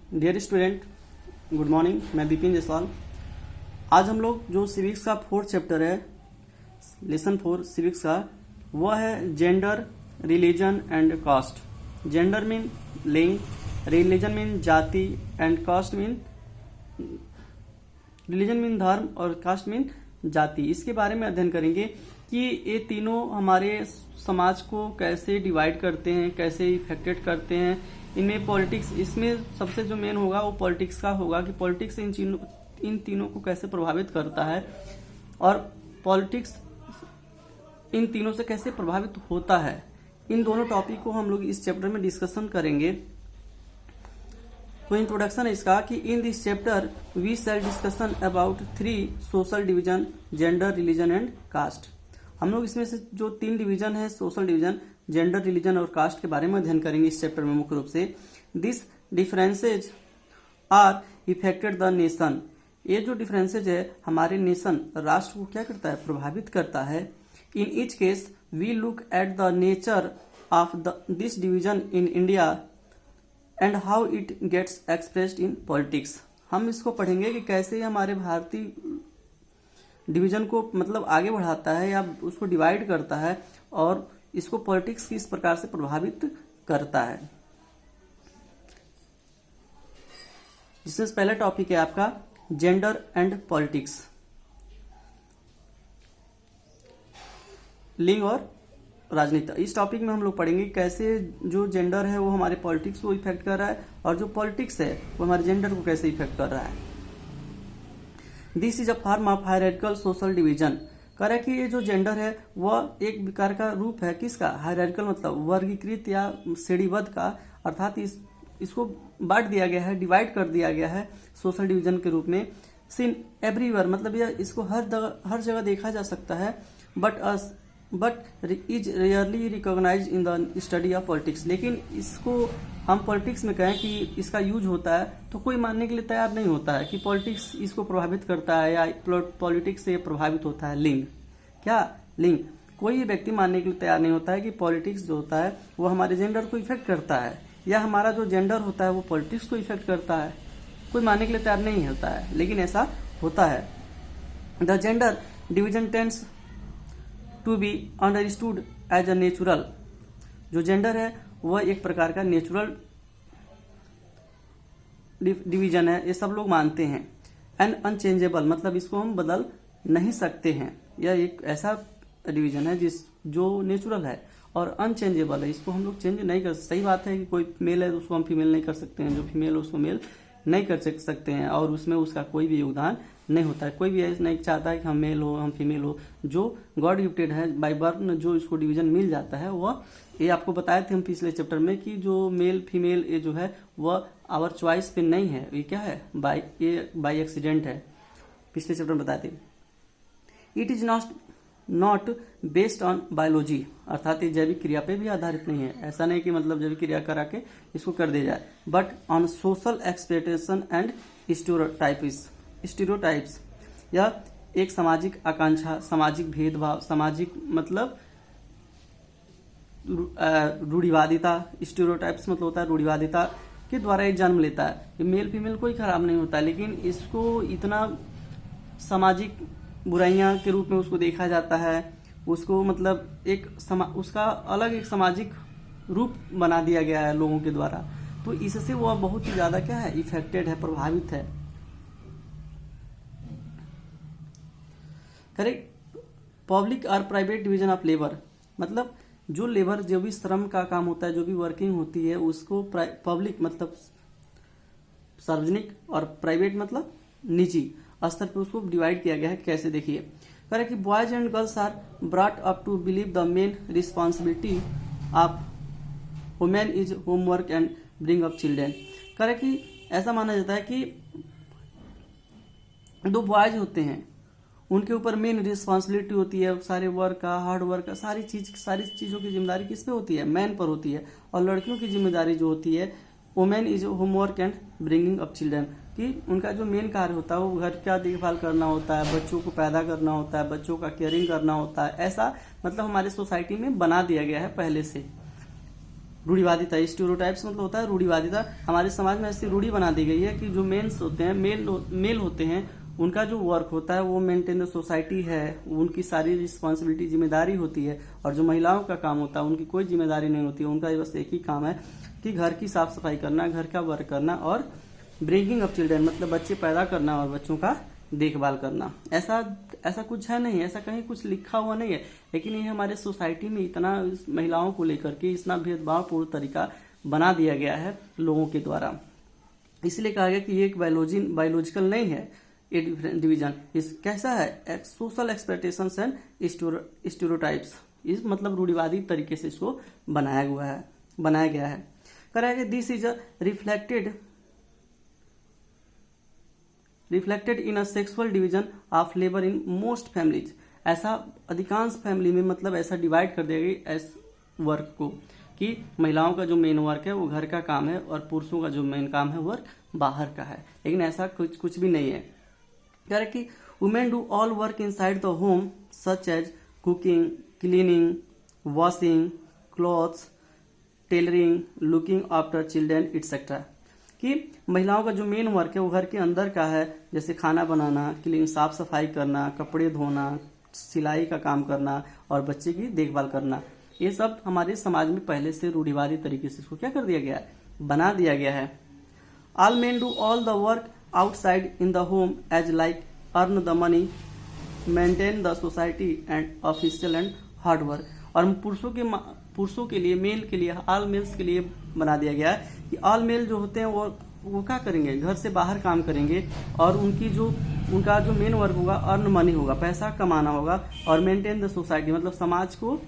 Dear student, good morning. मैं बिपिन जायसवाल। आज हम लोग जो सिविक्स का 4th चैप्टर है, लेसन 4 सिविक्स का, वह है gender, religion and caste. Gender mean लिंग, रिलीजन मीन जाति and caste mean religion mean धर्म और कास्ट मीन जाति। इसके बारे में अध्ययन करेंगे कि ये तीनों हमारे समाज को कैसे डिवाइड करते हैं, कैसे इफेक्टेड करते हैं। इनमें पॉलिटिक्स, इसमें सबसे जो मेन होगा वो पॉलिटिक्स का होगा कि पॉलिटिक्स इन तीनों को कैसे प्रभावित करता है और पॉलिटिक्स इन तीनों से कैसे प्रभावित होता है। इन दोनों टॉपिक को हम लोग इस चैप्टर में डिस्कशन करेंगे। तो इंट्रोडक्शन है इसका कि in this chapter we shall discussion about 3 social division, gender, religion and caste. हम लोग इसमें से जो 3 डिवीजन है, सोशल डिवीजन, जेंडर, रिलीजन और कास्ट के बारे में अध्ययन करेंगे इस चैप्टर में मुख्य रूप से। This differences are effected the nation. ये जो डिफरेंसेज है हमारे नेशन, राष्ट्र को क्या करता है, प्रभावित करता है। In each case we look at the nature of this division in India and how it gets expressed in politics. हम इसको पढ़ेंगे कि कैसे हमारे भारतीय डिवीजन को मतलब आगे बढ़ाता है या उसको डिवाइड करता है और इसको पॉलिटिक्स किस प्रकार से प्रभावित करता है। जिसमें पहला टॉपिक है आपका जेंडर एंड पॉलिटिक्स, लिंग और राजनीति। इस टॉपिक में हम लोग पढ़ेंगे कैसे जो जेंडर है वो हमारे पॉलिटिक्स को इफेक्ट कर रहा है और जो पॉलिटिक्स है वो हमारे जेंडर को कैसे इफेक्ट कर रहा है। This is a form of hierarchical social division. कह रहा है कि ये जो जेंडर है वह एक विकार का रूप है, किसका, हायरार्किकल मतलब वर्गीकृत या श्रेणीबद्ध का, अर्थात इसको बांट दिया गया है, डिवाइड कर दिया गया है सोशल डिवीजन के रूप में। सीन एवरीवेयर मतलब यह इसको हर जगह देखा जा सकता है, but is rarely recognise in the study of politics. लेकिन इसको हम पॉलिटिक्स में कहें कि इसका यूज होता है तो कोई मानने के लिए तैयार नहीं होता है कि पॉलिटिक्स इसको प्रभावित करता है या पॉलिटिक्स से प्रभावित होता है लिंग। क्या लिंग? कोई व्यक्ति मानने के लिए तैयार नहीं होता है कि पॉलिटिक्स जो होता है वो हमारे जेंडर को इफेक्ट करता है या हमारा जो जेंडर होता है वो पॉलिटिक्स को इफेक्ट करता है। कोई मानने के लिए तैयार नहीं होता है, लेकिन ऐसा होता है। The gender division tends to be understood as a natural. जो जेंडर है वह एक प्रकार का नेचुरल डिवीजन है, ये सब लोग मानते हैं। एंड अनचेंजेबल मतलब इसको हम बदल नहीं सकते हैं। यह एक ऐसा डिवीजन है जो नेचुरल है और अनचेंजेबल है, इसको हम लोग चेंज नहीं कर सकते। सही बात है कि कोई मेल है तो उसको हम फीमेल नहीं कर सकते हैं, जो फीमेल है उसको मेल नहीं कर सकते हैं और उसमें उसका कोई भी योगदान नहीं होता है। कोई भी ऐसा नहीं चाहता है कि हम मेल हो, हम फीमेल हो। जो गॉड गिफ्टेड है बाय बर्थ, जो इसको डिवीजन मिल जाता है वह, ये आपको बताए थे हम पिछले चैप्टर में कि जो मेल फीमेल ये जो है वह आवर चॉइस पे नहीं है, ये क्या है, बाय एक्सीडेंट है। पिछले चैप्टर में बताए थे। It is not based on biology, अर्थात ये जैविक क्रिया पे भी आधारित नहीं है। ऐसा नहीं कि मतलब जैविक क्रिया करा के इसको कर दिया जाए, but on social expectation and stereotypes. यह एक सामाजिक आकांक्षा, सामाजिक भेदभाव, सामाजिक मतलब रूढ़िवादिता, स्टीरियोटाइप्स मतलब होता है रूढ़िवादिता के द्वारा ये जन्म लेता है। ये मेल फीमेल कोई खराब नहीं होता, लेकिन इसको इतना सामाजिक बुराइयां के रूप में उसको देखा जाता है, उसको मतलब उसका अलग एक सामाजिक रूप बना दिया गया है लोगों के द्वारा। तो इससे वह बहुत ही ज्यादा क्या है, इफेक्टेड है, प्रभावित है। करेक्ट। पब्लिक और प्राइवेट डिवीजन ऑफ लेबर मतलब जो लेबर, जो भी श्रम का काम होता है, जो भी वर्किंग होती है, उसको पब्लिक मतलब सार्वजनिक और प्राइवेट मतलब निजी स्तर पे उसको डिवाइड किया गया है। कैसे देखिए, कह रहे कि boys and girls are brought up to believe the main responsibility of women is homework and bring up children. कह रहे कि ऐसा माना जाता है कि दो बॉयज होते हैं, उनके ऊपर मेन रिस्पॉन्सिबिलिटी होती है, सारे वर्क का, हार्ड वर्क का, सारी चीजों की जिम्मेदारी किस पे होती है, मैन पर होती है। और लड़कियों की जिम्मेदारी जो होती है, women is homework and bringing up children, कि उनका जो मेन कार्य होता है वो घर का देखभाल करना होता है, बच्चों को पैदा करना होता है, बच्चों का केयरिंग करना होता है। ऐसा मतलब हमारे सोसाइटी में बना दिया गया है पहले से। रूढ़िवादिता, स्टीरियोटाइप्स मतलब होता है रूढ़िवादिता। हमारे समाज में ऐसी रूढ़ी बना दी गई है कि जो मेंस होते हैं, मेल होते हैं, उनका जो वर्क होता है वो मेंटेन द सोसाइटी है, उनकी सारी रिस्पॉन्सिबिलिटी जिम्मेदारी होती है। और जो महिलाओं का काम होता है उनकी कोई जिम्मेदारी नहीं होती है, उनका बस एक ही काम है कि घर की साफ सफाई करना, घर का वर्क करना और ब्रिंगिंग अप चिल्ड्रन मतलब बच्चे पैदा करना और बच्चों का देखभाल करना। ऐसा कुछ है नहीं, ऐसा कहीं कुछ लिखा हुआ नहीं है, लेकिन ये हमारे सोसाइटी में इतना महिलाओं को लेकर के इतना भेदभावपूर्ण तरीका बना दिया गया है लोगों के द्वारा। इसलिए कहा गया कि ये एक बायोलॉजिकल नहीं है, ये डिवीजन इस कैसा है, सोशल एक्सपेक्टेशंस एंड स्टीरियोटाइप्स, इस मतलब रूढ़िवादी तरीके से इसको बनाया गया है। कहा गया this is reflected in a sexual division of labour in most families. ऐसा अधिकांश फैमिली में मतलब ऐसा डिवाइड कर दिया गया इस वर्क को कि महिलाओं का जो मेन वर्क है वो घर का काम है और पुरुषों का जो मेन काम है वर्क बाहर का है, लेकिन ऐसा कुछ भी नहीं है। कह रहे कि women do all work inside the home such as cooking, cleaning, washing clothes, tailoring, looking after children etcetera. कि महिलाओं का जो मेन वर्क है वो घर के अंदर का है, जैसे खाना बनाना, क्लीन साफ सफाई करना, कपड़े धोना, सिलाई का काम करना और बच्चे की देखभाल करना। ये सब हमारे समाज में पहले से रूढ़िवादी तरीके से इसको क्या कर दिया गया है, बना दिया गया है। All men do all the work outside in the home as like earn the money, maintain the society and official and hard work. और पुरुषों के लिए, मेल के लिए, ऑल मेल्स के लिए बना दिया गया है कि ऑल मेल जो होते हैं वो क्या करेंगे, घर से बाहर काम करेंगे और उनका जो मेन वर्क होगा अर्न मनी होगा, पैसा कमाना होगा और मेंटेन द सोसाइटी मतलब समाज को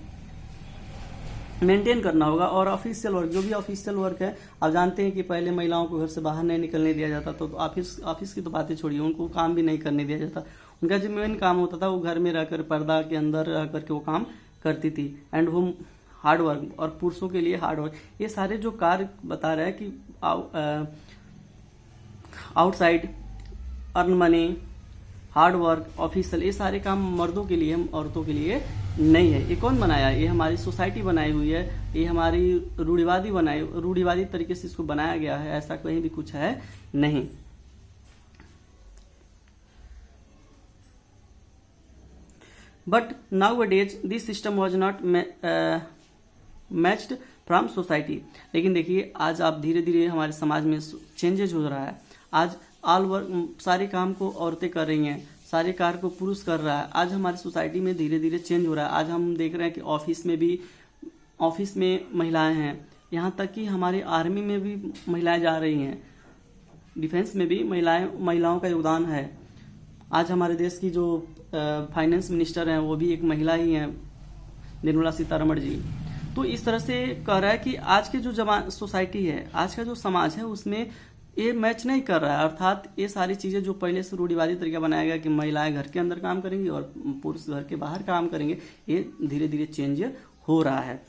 मेंटेन करना होगा। और ऑफिशियल वर्क, जो भी ऑफिशियल वर्क है, आप जानते हैं कि पहले महिलाओं को घर से बाहर नहीं निकलने दिया जाता, तो ऑफिस की तो बातें छोड़िए, उनको काम भी नहीं करने दिया जाता। उनका जो मेन काम होता था वो घर में रहकर पर्दा के अंदर रह करके वो काम करती थी। एंड होम हार्ड वर्क, और पुरुषों के लिए हार्ड वर्क। ये सारे जो कार्य बता रहा है कि outside, earn money, hard work, official, ये सारे काम मर्दों के लिए, औरतों के लिए नहीं है। ये कौन बनाया? ये हमारी सोसाइटी बनाई हुई है, ये हमारी रूढ़िवादी तरीके से इसको बनाया गया है, ऐसा कहीं भी कुछ है नहीं। But nowadays this system was not matched from society. लेकिन देखिए आज आप धीरे धीरे हमारे समाज में चेंजेज हो रहा है। आज ऑल वर्क, सारे काम को औरतें कर रही हैं, सारे कार्य को पुरुष कर रहा है। आज हमारी सोसाइटी में धीरे धीरे चेंज हो रहा है। आज हम देख रहे हैं कि ऑफिस में महिलाएं हैं, यहाँ तक कि हमारे आर्मी में भी महिलाएं जा रही हैं, डिफेंस में भी महिलाओं का योगदान है। आज हमारे देश की जो फाइनेंस मिनिस्टर हैं वो भी एक महिला ही हैं, निर्मला सीतारमण जी। तो इस तरह से कह रहा है कि आज के जो सोसाइटी है, आज का जो समाज है, उसमें ये मैच नहीं कर रहा है। अर्थात ये सारी चीजें जो पहले से रूढ़िवादी तरीका बनाया गया कि महिलाएं घर के अंदर काम करेंगी और पुरुष घर के बाहर काम करेंगे, ये धीरे धीरे चेंज हो रहा है।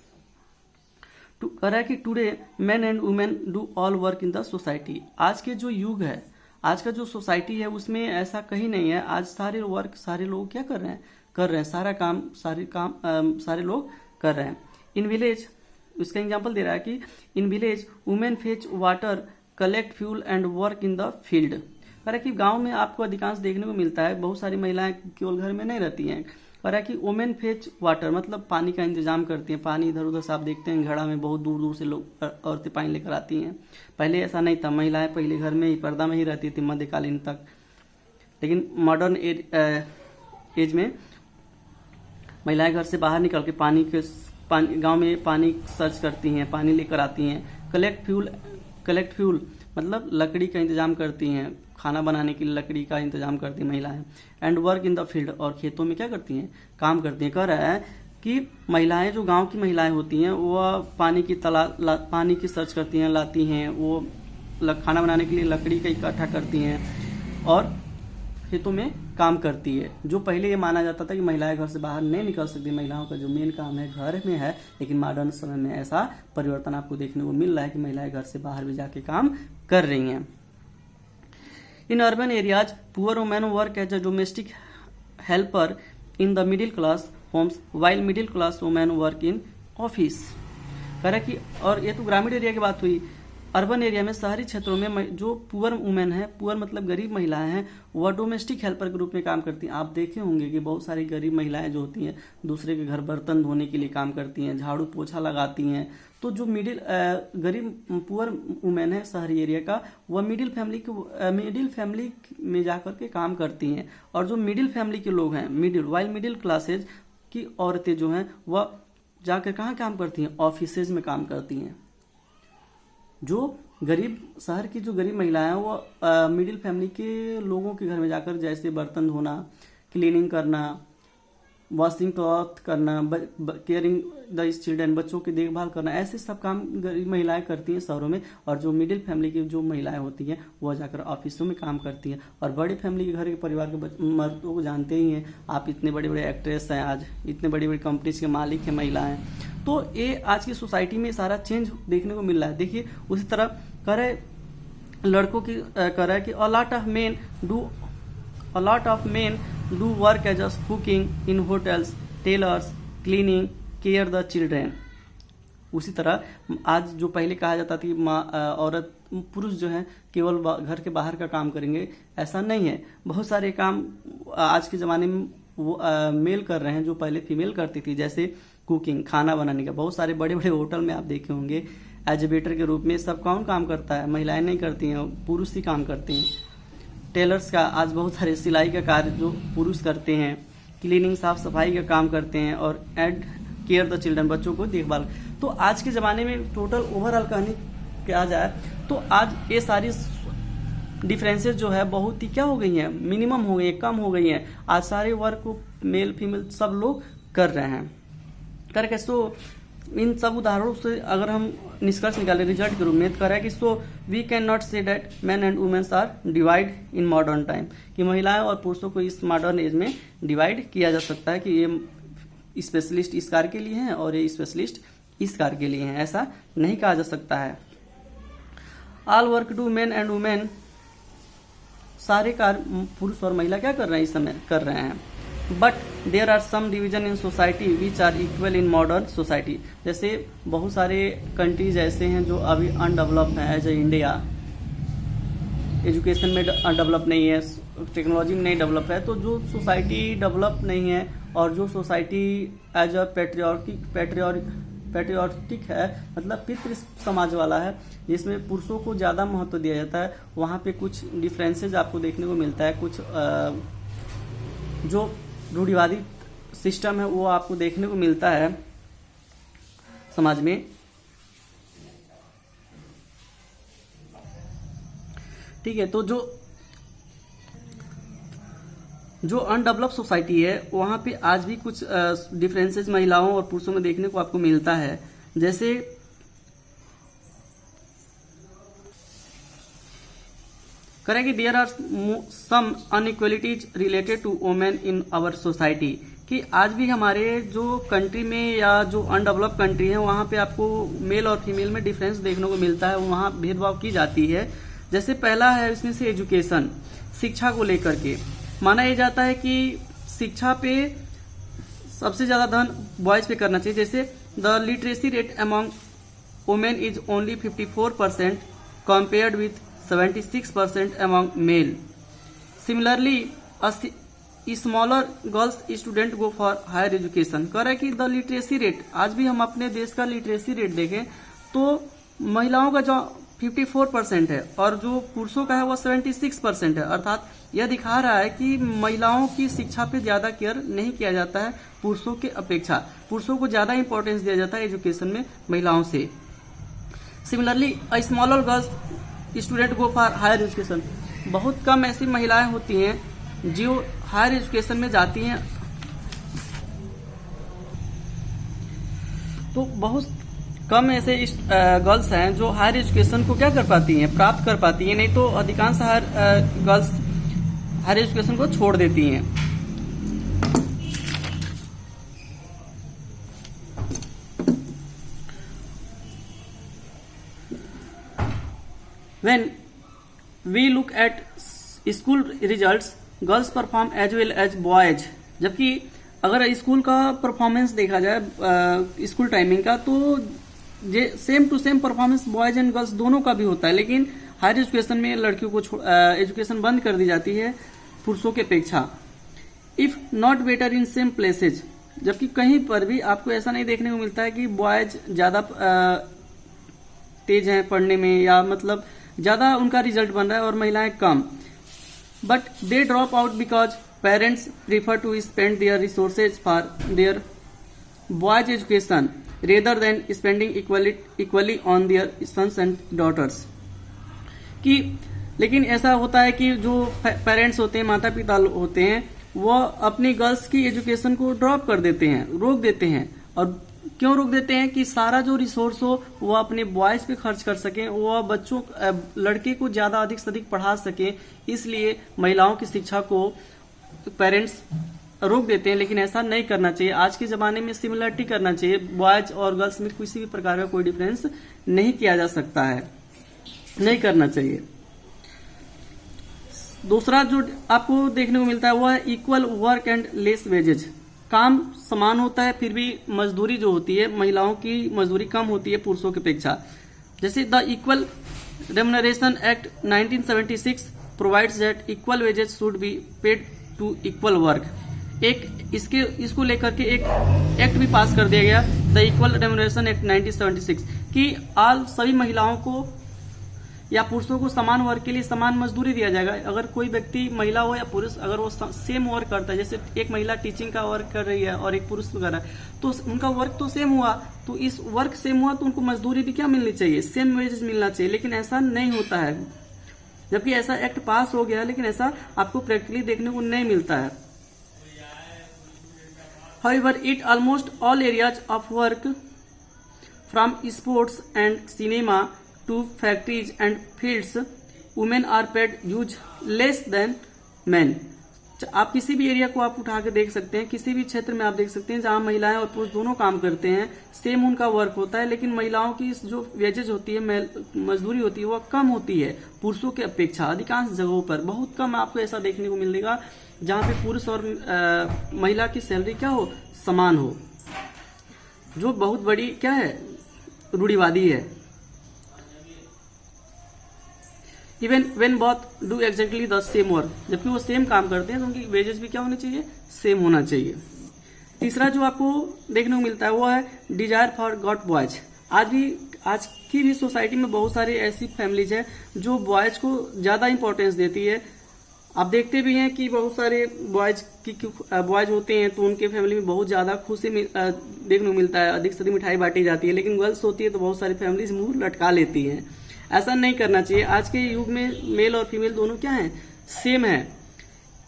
कह रहा है कि today main and women do all work in the society. आज के जो युग है, आज का जो सोसाइटी है, उसमें ऐसा कहीं नहीं है। आज सारे वर्क सारे लोग क्या कर रहे हैं, सारा काम सारे लोग कर रहे हैं। इन विलेज, उसका एग्जाम्पल दे रहा है कि in village women fetch water, collect fuel and work in the field. कह रहा है कि गांव में आपको अधिकांश देखने को मिलता है, बहुत सारी महिलाएं केवल घर में नहीं रहती हैं। कह रहा है कि वुमेन फेच वाटर मतलब पानी का इंतजाम करती हैं। पानी इधर उधर से आप देखते हैं घड़ा में बहुत दूर दूर से लोग औरतें पानी लेकर आती हैं। पहले ऐसा नहीं था, महिलाएं पहले घर में ही पर्दा में ही रहती थी मध्यकालीन तक। लेकिन मॉडर्न एज में महिलाएं घर से बाहर निकल के गांव में पानी सर्च करती हैं, पानी लेकर आती हैं। कलेक्ट फ्यूल मतलब लकड़ी का इंतजाम करती हैं, खाना बनाने के लिए लकड़ी का इंतजाम करती हैं महिलाएं। And work in the field, और खेतों में क्या करती हैं, काम करती हैं। कह रहा है कि महिलाएं, जो गांव की महिलाएं होती हैं, वो पानी की सर्च करती हैं, लाती हैं, वो खाना बनाने के लिए लकड़ी का इकट्ठा करती हैं और खेतों में काम करती है। जो पहले ये माना जाता था कि महिलाएं घर से बाहर नहीं निकल सकती, महिलाओं का जो मेन काम है घर में है, लेकिन मॉडर्न समय में ऐसा परिवर्तन आपको देखने को मिल रहा है कि महिलाएं घर से बाहर भी जाके काम कर रही हैं। In urban areas poor women work as a domestic helper in the middle class homes, while middle class women work in office. कह रहा है कि, और ये तो ग्रामीण एरिया की बात हुई। अर्बन एरिया में, शहरी क्षेत्रों में जो पुअर वुमेन है, पुअर मतलब गरीब महिलाएं हैं, वह डोमेस्टिक हेल्पर के रूप में काम करती हैं। आप देखे होंगे कि बहुत सारी गरीब महिलाएं जो होती हैं दूसरे के घर बर्तन धोने के लिए काम करती हैं, झाड़ू पोछा लगाती हैं। तो जो गरीब पुअर वुमेन है शहरी एरिया का, वह मिडिल फैमिली में जाकर के काम करती हैं। और जो मिडिल फैमिली के लोग हैं, मिडिल क्लासेज की औरतें जो हैं वह जाकर कहाँ काम करती हैं? ऑफिसेज में काम करती हैं। जो गरीब शहर की जो गरीब महिलाएं हैं वो मिडिल फैमिली के लोगों के घर में जाकर जैसे बर्तन धोना, क्लीनिंग करना, वॉशिंग क्लॉथ करना, केयरिंग द चिल्ड्रन, बच्चों की देखभाल करना, ऐसे सब काम गरीब महिलाएं करती हैं शहरों में। और जो मिडिल फैमिली की जो महिलाएं होती हैं वह जाकर ऑफिसों में काम करती हैं। और बड़ी फैमिली के घर के परिवार के मर्दों को जानते ही हैं आप, इतने बड़े बड़े एक्ट्रेस हैं, आज इतने बड़ी बड़ी कंपनीज के मालिक हैं महिलाएं। तो ये आज की सोसाइटी में सारा चेंज देखने को मिल रहा है। देखिए उसी तरह कह रहे लड़कों की कह रहा है कि a lot of men do work as cooking in hotels, tailors, cleaning, care the children। उसी तरह आज जो पहले कहा जाता था कि औरत पुरुष जो है केवल घर के बाहर का काम करेंगे, ऐसा नहीं है। बहुत सारे काम आज के ज़माने में वो मेल कर रहे हैं जो पहले फीमेल करती थी, जैसे कुकिंग, खाना बनाने का। बहुत सारे बड़े बड़े होटल में आप देखे होंगे एज ए वेटर के रूप में सब कौन काम करता है? महिलाएं नहीं करती हैं, पुरुष ही काम करते हैं। टेलर्स का आज बहुत सारे सिलाई का कार्य जो पुरुष करते हैं, क्लीनिंग साफ सफाई का काम करते हैं, और एड केयर द चिल्ड्रन, बच्चों को देखभाल। तो आज के ज़माने में टोटल ओवरऑल कहने क्या जाए तो आज ये सारी डिफरेंसेस जो है बहुत ही क्या हो गई हैं, मिनिमम हो गई है, कम हो गई हैं। आज सारे वर्क को मेल फीमेल सब लोग कर रहे हैं। करके सो इन सब उदाहरणों से अगर हम निष्कर्ष निकालें रिजल्ट के रूप में, तो कह रहा है कि so we can not say that man and women's are divide in modern time, कि महिलाएं और पुरुषों को इस मॉडर्न एज में डिवाइड किया जा सकता है कि ये स्पेशलिस्ट इस कार्य के लिए हैं और ये स्पेशलिस्ट इस कार्य के लिए हैं, ऐसा नहीं कहा जा सकता है। All work do man and women, सारे कार्य पुरुष और महिला क्या कर रहे हैं इस समय कर रहे हैं। But there are some division in society which are equal in modern society, जैसे बहुत सारे कंट्रीज ऐसे हैं जो अभी अनडेवलप्ड हैं एज ए इंडिया, एजुकेशन में डेवलप नहीं है, टेक्नोलॉजी में नहीं डेवलप है। तो जो सोसाइटी डेवलप नहीं है और जो सोसाइटी एज अ पैट्रियोटिक है, मतलब पितृ समाज वाला है, जिसमें पुरुषों को ज़्यादा महत्व दिया जाता है, वहाँ पे कुछ डिफरेंसेज आपको देखने को मिलता है। कुछ जो रूढ़िवादी सिस्टम है वो आपको देखने को मिलता है समाज में। ठीक है, तो जो अनडेवलप सोसाइटी है वहां पे आज भी कुछ डिफरेंसेस महिलाओं और पुरुषों में देखने को आपको मिलता है। जैसे करें there are some inequalities related to women in our society, कि आज भी हमारे जो कंट्री में या जो अनडेवलप कंट्री है वहाँ पे आपको मेल और फीमेल में डिफरेंस देखने को मिलता है, वहाँ भेदभाव की जाती है। जैसे पहला है इसमें से एजुकेशन, शिक्षा को लेकर के माना यह जाता है कि शिक्षा पे सबसे ज़्यादा धन बॉयज़ पे करना चाहिए। जैसे the literacy rate among women is only 54% compared with 76% among male. Similarly, a smaller girls student go for higher education। कह रहा है कि द लिटरेसी रेट, आज भी हम अपने देश का लिटरेसी रेट देखें तो महिलाओं का जो 54% है और जो पुरुषों का है वो 76% है। अर्थात यह दिखा रहा है कि महिलाओं की शिक्षा पे ज्यादा केयर नहीं किया जाता है पुरुषों के अपेक्षा, पुरुषों को ज्यादा इंपॉर्टेंस दिया जाता है एजुकेशन में महिलाओं से। Similarly a smaller girls student go for higher education, बहुत कम ऐसी महिलाएं होती हैं जो हायर एजुकेशन में जाती हैं। तो बहुत कम ऐसे गर्ल्स हैं जो हायर एजुकेशन को क्या कर पाती हैं, प्राप्त कर पाती हैं, नहीं तो अधिकांश हायर गर्ल्स हायर एजुकेशन को छोड़ देती हैं। When we look at school results, girls perform as well as boys। जबकि अगर स्कूल का परफॉर्मेंस देखा जाए स्कूल टाइमिंग का, तो ये same to same performance boys and girls दोनों का भी होता है, लेकिन हायर एजुकेशन में लड़कियों को एजुकेशन बंद कर दी जाती है पुरुषों की अपेक्षा। If not better in same places, जबकि कहीं पर भी आपको ऐसा नहीं देखने को मिलता है कि बॉयज ज्यादा तेज हैं पढ़ने में, या मतलब ज्यादा उनका रिजल्ट बन रहा है और महिलाएं कम। But they drop out because parents prefer to spend their resources for their boys education rather than spending equally on their sons and daughters. कि लेकिन ऐसा होता है कि जो पेरेंट्स होते हैं, माता पिता होते हैं, वो अपनी गर्ल्स की एजुकेशन को ड्रॉप कर देते हैं, रोक देते हैं। और क्यों रोक देते हैं? कि सारा जो रिसोर्स हो वो अपने बॉयज पे खर्च कर सकें, वो बच्चों लड़के को ज्यादा अधिक से अधिक पढ़ा सके, इसलिए महिलाओं की शिक्षा को पेरेंट्स रोक देते हैं। लेकिन ऐसा नहीं करना चाहिए। आज के जमाने में सिमिलरिटी करना चाहिए, बॉयज और गर्ल्स में किसी भी प्रकार का कोई डिफरेंस नहीं किया जा सकता है, नहीं करना चाहिए। दूसरा जो आपको देखने को मिलता है वो है equal work and less wages. काम समान होता है, फिर भी मजदूरी जो होती है, महिलाओं की मजदूरी कम होती है पुरुषों की अपेक्षा। जैसे the equal remuneration act 1976 provides that equal wages should be paid to equal work. इसको लेकर के एक एक्ट भी पास कर दिया गया, द इक्वल रेम्युनरेशन एक्ट 1976, कि सभी महिलाओं को या पुरुषों को समान वर्क के लिए समान मजदूरी दिया जाएगा। अगर कोई व्यक्ति, महिला हो या पुरुष, अगर वो सेम वर्क करता है, जैसे एक महिला टीचिंग का वर्क कर रही है और एक पुरुष कर रहा है, तो उनका वर्क तो सेम हुआ, तो इस वर्क सेम हुआ तो उनको मजदूरी भी क्या मिलनी चाहिए? सेम वेजेस मिलना चाहिए। लेकिन ऐसा नहीं होता है, जबकि ऐसा एक्ट पास हो गया, लेकिन ऐसा आपको प्रैक्टिकली देखने को नहीं मिलता है। However, it almost all areas of work, from sports and cinema to factories and fields, women are paid huge less than men. आप किसी भी एरिया को आप उठा के देख सकते हैं, किसी भी क्षेत्र में आप देख सकते हैं जहां महिलाएं और पुरुष दोनों काम करते हैं, सेम उनका वर्क होता है, लेकिन महिलाओं की जो वेजेज होती है, मजदूरी होती है, वो कम होती है पुरुषों की अपेक्षा। अधिकांश जगहों पर बहुत कम आपको ऐसा देखने को मिलेगा जहां पे पुरुष और महिला की सैलरी क्या हो, समान हो, जो बहुत बड़ी क्या है, रूढ़िवादी है। Even when both do exactly the same work, जबकि वो सेम काम करते हैं तो उनकी वेजेस भी क्या होनी चाहिए, सेम होना चाहिए। तीसरा जो आपको देखने को मिलता है वो है डिजायर फॉर गॉट बॉयज। आज की भी सोसाइटी में बहुत सारी ऐसी फैमिलीज है जो बॉयज को ज्यादा इंपॉर्टेंस देती है। आप देखते भी हैं कि बहुत सारे बॉयज होते हैं तो उनके फैमिली में बहुत ज्यादा खुशी देखने को मिलता है, अधिक से अधिक मिठाई बांटी जाती है। लेकिन गर्ल्स होती है तो बहुत सारी फैमिलीज मुंह लटका लेती हैं। ऐसा नहीं करना चाहिए। आज के युग में मेल और फीमेल दोनों क्या हैं, सेम है।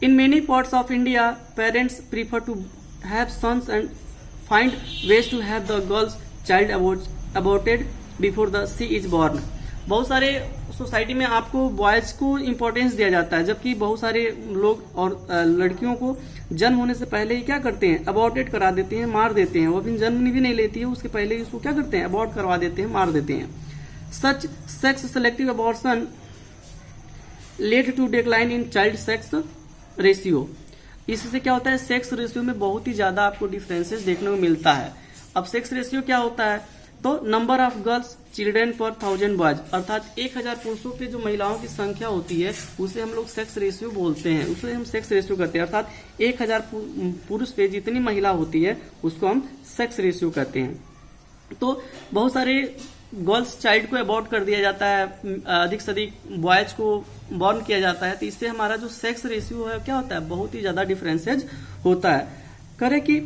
In many parts of India parents prefer to have sons and find ways to have the girls child aborted before the she is born. बहुत सारे सोसाइटी में आपको बॉयज को इम्पोर्टेंस दिया जाता है, जबकि बहुत सारे लोग और लड़कियों को जन्म होने से पहले ही क्या करते हैं, अबॉर्टेड करा देते हैं, मार देते हैं। वो अपनी जन्म भी नहीं लेती है, उसके पहले ही उसको क्या करते हैं, अबॉर्ट करवा देते हैं, मार देते हैं। Such sex selective abortion led to decline in child sex ratio. इससे क्या होता है, सेक्स रेशियो में बहुत ही ज्यादा आपको डिफरेंसेस देखने को मिलता है। अब सेक्स रेशियो क्या होता है, तो नंबर ऑफ गर्ल्स चिल्ड्रेन पर 1000 बॉयज, अर्थात 1000 पुरुषों पे जो महिलाओं की संख्या होती है उसे हम लोग सेक्स रेशियो बोलते हैं, उसे हम सेक्स रेशियो कहते हैं। अर्थात 1000 पुरुष पे जितनी महिला होती है उसको हम सेक्स रेशियो कहते हैं। तो बहुत सारे गर्ल्स चाइल्ड को अबॉर्ट कर दिया जाता है, अधिक से अधिक बॉयज को बॉर्न किया जाता है, तो इससे हमारा जो सेक्स रेशियो है क्या होता है, बहुत ही ज्यादा डिफरेंसेज होता है। करे कि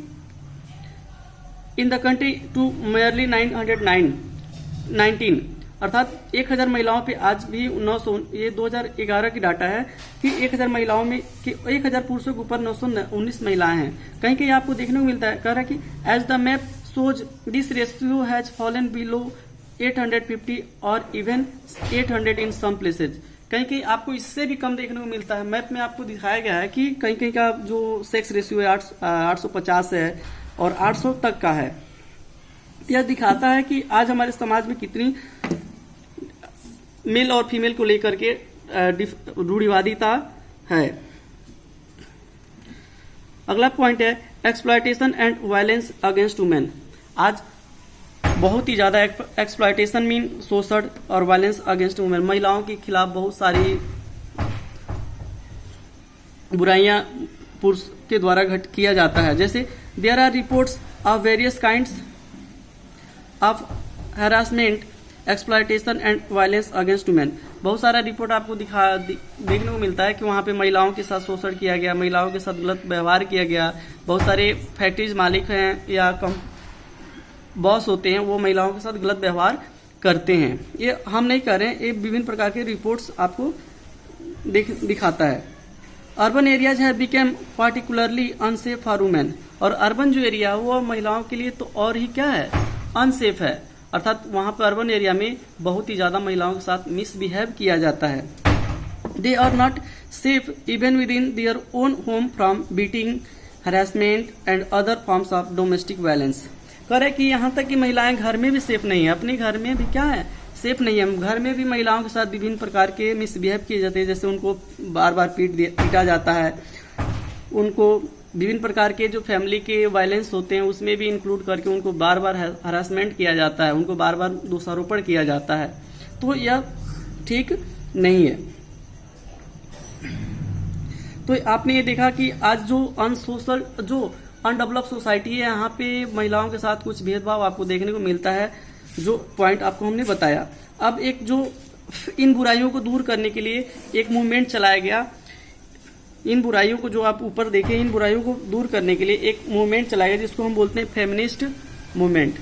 in the country to merely 919, अर्थात 1000 महिलाओं पे आज भी 900, ये 2011 की डाटा है कि 1000 महिलाओं में 1000 पुरुषों के ऊपर 919 महिलाएं हैं। कहीं कहीं आपको देखने को मिलता है, कह रहा है कि as the map shows this ratio has fallen below 850 और इवन 800 इन सम प्लेसेज। कहीं कहीं आपको इससे भी कम देखने को मिलता है। मैप में आपको दिखाया गया है कि कहीं कहीं का जो सेक्स रेशियो है 850 है और 800 तक का है। यह दिखाता है कि आज हमारे समाज में कितनी मेल और फीमेल को लेकर के रूढ़िवादिता है। अगला पॉइंट है exploitation and violence against women. आज बहुत ही ज्यादा एक्सप्लॉयटेशन मीन शोषण और वायलेंस अगेंस्ट वुमेन, महिलाओं के खिलाफ बहुत सारी बुराइयां पुरुष के द्वारा किया जाता है। जैसे there are reports of various kinds of harassment, exploitation and violence against women. बहुत सारा रिपोर्ट आपको देखने को मिलता है कि वहाँ पे महिलाओं के साथ शोषण किया गया, महिलाओं के साथ गलत व्यवहार किया गया। बहुत सारे फैक्ट्रीज मालिक हैं या बॉस होते हैं, वो महिलाओं के साथ गलत व्यवहार करते हैं। ये हम नहीं कर रहे हैं, ये विभिन्न प्रकार के रिपोर्ट्स आपको दिखाता है। Urban areas have become particularly unsafe for women, और अर्बन जो एरिया है वो महिलाओं के लिए तो और ही क्या है, अनसेफ है। अर्थात वहां पर अर्बन एरिया में बहुत ही ज्यादा महिलाओं के साथ मिसबिहेव किया जाता है। They are not safe even within their own home from beating, harassment and other forms of domestic violence. कह रहे कि यहाँ तक कि महिलाएं घर में भी सेफ नहीं है, अपने घर में भी क्या है, सेफ नहीं है। घर में भी महिलाओं के साथ विभिन्न प्रकार के मिसबिहेव किए जाते हैं, जैसे उनको बार बार पीटा जाता है, उनको विभिन्न प्रकार के जो फैमिली के वायलेंस होते हैं उसमें भी इंक्लूड करके उनको बार बार हरासमेंट किया जाता है, उनको बार बार दोषारोपण किया जाता है। तो यह ठीक नहीं है। तो आपने ये देखा कि आज जो अनसोशल, जो अनडेवलप सोसाइटी है, यहाँ पे महिलाओं के साथ कुछ भेदभाव आपको देखने को मिलता है, जो पॉइंट आपको हमने बताया। अब एक जो इन बुराइयों को दूर करने के लिए एक मूवमेंट चलाया गया, इन बुराइयों को जो आप ऊपर देखें, इन बुराइयों को दूर करने के लिए एक मूवमेंट चलाया गया जिसको हम बोलते हैं फेमिनिस्ट मूवमेंट।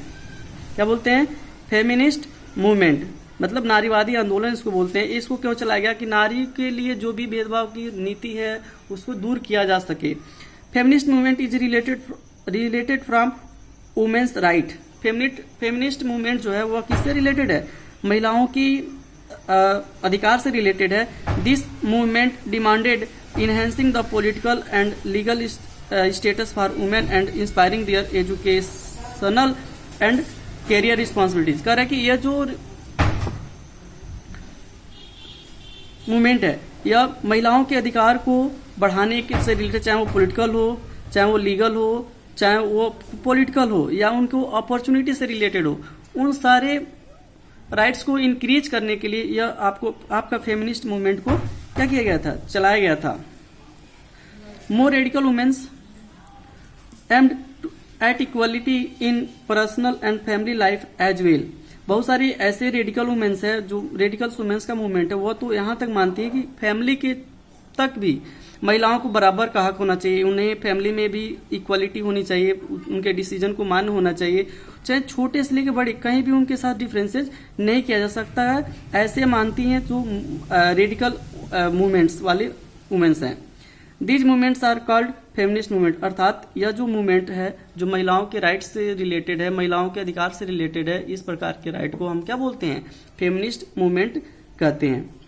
क्या बोलते हैं, फेमिनिस्ट मूवमेंट, मतलब नारीवादी आंदोलन इसको बोलते हैं। इसको क्यों चलाया गया कि नारी के लिए जो भी भेदभाव की नीति है उसको दूर किया जा सके। Feminist movement is related from women's right. Feminist movement जो है वह किससे रिलेटेड है, महिलाओं की अधिकार से रिलेटेड है। This movement demanded enhancing the political and legal status for women and inspiring their educational and career responsibilities। कह रहा है कि यह जो मूवमेंट है यह महिलाओं के अधिकार को बढ़ाने से रिलेटेड, चाहे वो पॉलिटिकल हो, चाहे वो लीगल हो, चाहे वो पॉलिटिकल हो, या उनको अपॉर्चुनिटी से रिलेटेड हो, उन सारे राइट्स को इंक्रीज करने के लिए यह आपका फेमिनिस्ट मूवमेंट को क्या किया गया था, चलाया गया था। More radical women's aimed at equality in personal and family life as well. बहुत सारी ऐसे रेडिकल वुमेन्स है, जो रेडिकल वुमेन्स का मूवमेंट है, वो तो यहाँ तक मानती है कि फैमिली के तक भी महिलाओं को बराबर का हक होना चाहिए, उन्हें फैमिली में भी इक्वलिटी होनी चाहिए, उनके डिसीजन को मान्य होना चाहिए, चाहे छोटे से लेकर बड़े कहीं भी उनके साथ डिफरेंसेस नहीं किया जा सकता है। ऐसे मानती हैं जो रेडिकल मूवमेंट्स वाले वुमेन्स हैं। These movements are called feminist movement, अर्थात यह जो मूवमेंट है जो महिलाओं के राइट से रिलेटेड है, महिलाओं के अधिकार से रिलेटेड है, इस प्रकार के राइट को हम क्या बोलते हैं, फेमिनिस्ट मूवमेंट कहते हैं।